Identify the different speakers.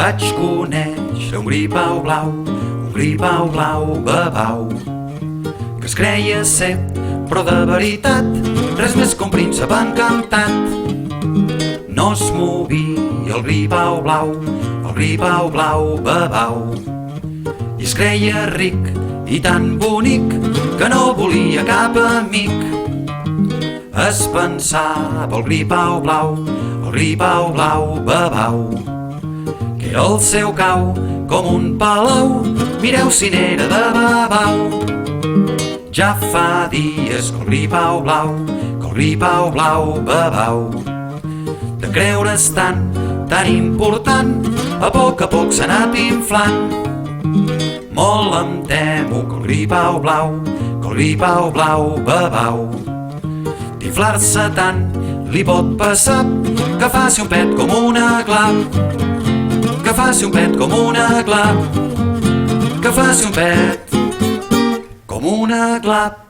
Speaker 1: Vaig conèixer un gripau blau, babau, que es creia cep, però de veritat, res més que un príncep encantat. No es movia el gripau blau, babau, i es creia ric i tan bonic que no volia cap amic. Es pensava el gripau blau, babau, que era el seu cau com un palau, mireu si n'era de babau. Ja fa dies que el gripau blau, babau, de creure's tan important, a poc s'ha anat inflant. Molt em temo que el gripau blau, babau, d'inflar-se tant li pot passar que faci un pet com una clap, que faci un pet com una clap, que faci un pet com una clap.